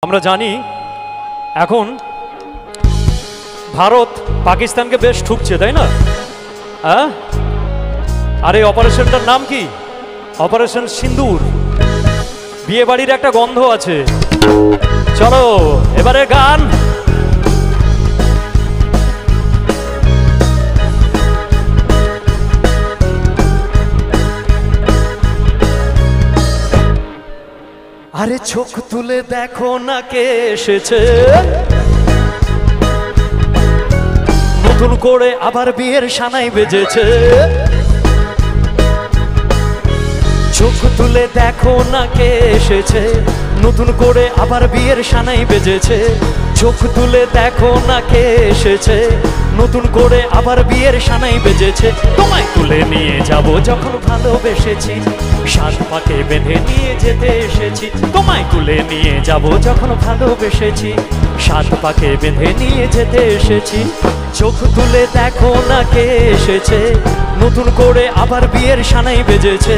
আমরা জানি এখন ভারত পাকিস্তানকে বেশ ঠুকছে, তাই না? হ্যাঁ, আর এই অপারেশনটার নাম কি? অপারেশন সিন্দুর। বিয়ে বাড়ির একটা গন্ধ আছে। চলো এবারে গান। আরে চোখ তুলে দেখো না কে এসেছে, নতুন করে আবার বিয়ের সানাই বেজেছে। চোখ তুলে দেখো না কে এসেছে, নতুন করে আবার বিয়ের সানাই বেজেছে। চোখ তুলে দেখো না কে এসেছে, নতুন করে আবার বিয়ের সানাই বেজেছে। তোমায় তুলে নিয়ে যাব যখন ভালোবেসেছি, সাত পাকে বেঁধে নিয়ে যেতে এসেছি। তোমায় তুলে নিয়ে যাব যখন ভালোবেসেছি, সাত পাকে বেঁধে নিয়ে যেতে এসেছি। চোখ তুলে দেখো না কে এসেছে, নতুন করে আবার বিয়ের সানাই বেজেছে।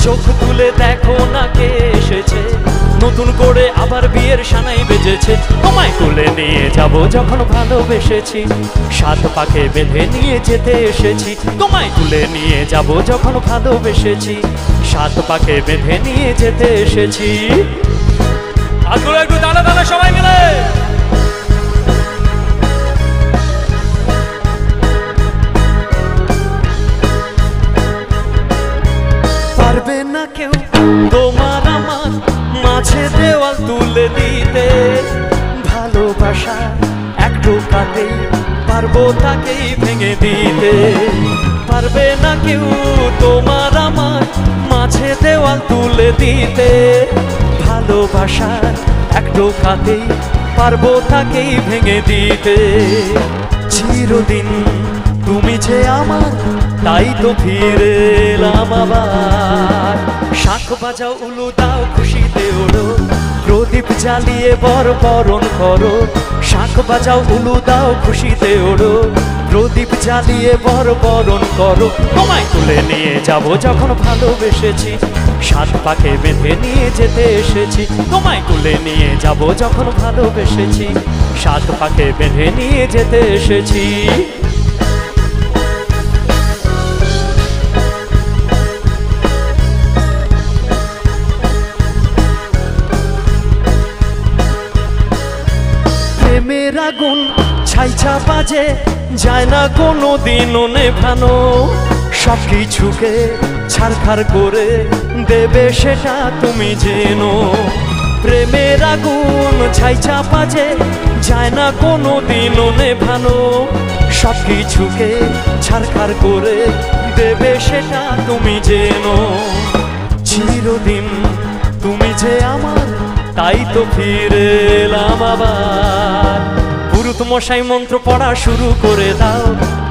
চোখ তুলে দেখো না কে এসেছে, নতুন করে আবার বিয়ের সানাই বেজেছে। তোমায় তুলে নিয়ে যাব যখন ভালোবেসেছি, সাত পাকে বেঁধে নিয়ে যেতে এসেছি। তোমায় তুলে নিয়ে যাব যখন ভালোবেসেছি, সাত পাকে বেঁধে নিয়ে যেতে এসেছি। হাতগুলো একটু দানা দানা সবাই মিলে। পারবে না কেউ তোমার আমার মাঝে দেওয়াল তুলে দিতে, ভালোবাসা এক টোকাতে পারবো তাকেই ভেঙে দিতে। পারবে না কেউ তোমার আমার মাঝে দেওয়াল তুলে দিতে, ভালোবাসা এক টোকাতে পারবো তাকেই ভেঙে দিতে। চিরদিন তুমি যে আমার, তাই তো ফিরে এলাম আবার। শাঁখ বাজাও উলু দাও খুশিতে ওড়ো, প্রদীপ জ্বালিয়ে বরণ করো। শাঁখ বাজাও উলু দাও খুশিতে ওড়ো, প্রদীপ জ্বালিয়ে বরণ করো। তোমায় তুলে নিয়ে যাব যখন ভালোবেসেছি, সাত পাকে বেঁধে নিয়ে যেতে এসেছি। তোমায় তুলে নিয়ে যাব যখন ভালোবেসেছি, সাত পাকে বেঁধে নিয়ে যেতে এসেছি। প্রেমের আগুন ছাইছা বাজে যায় না কোনো দিনও নেভানো, সব কিছুকে ছারখার করে দেবে সেটা তুমি জেনো। প্রেমের আগুন ছাইছা বাজে যায় না কোনো দিনও নেভানো, সব কিছুকে ছারখার করে দেবে সেটা তুমি জেনো। চিরদিন তুমি যে আমার, তাই তো ফিরে এলাম আবার। পুরুত মশাই মন্ত্র পড়া শুরু করে দাও,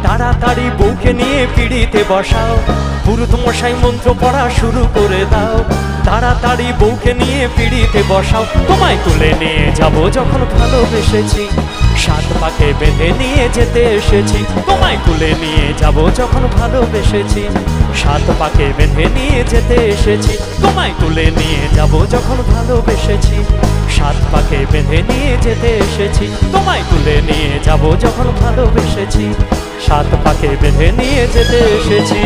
তাড়াতাড়ি বউকে নিয়ে পিড়িতে বসাও। পুরুত মশাই মন্ত্র পড়া শুরু করে দাও, তাড়াতাড়ি বউকে নিয়ে পিড়িতে বসাও। তোমায় তুলে নিয়ে যাব যখন ভালোবেসেছি, সাত পাকে বেঁধে নিয়ে যেতে এসেছি। তোমায় তুলে নিয়ে যাব যখন ভালোবেসেছি, সাত পাকে বেঁধে নিয়ে যেতে এসেছি। তোমায় তুলে নিয়ে যাব যখন ভালোবেসেছি, সাত পাকে বেঁধে নিয়ে যেতে এসেছি। তোমায় তুলে নিয়ে যাব যখন ভালোবেসেছি, সাত পাকে বেঁধে নিয়ে যেতে এসেছি।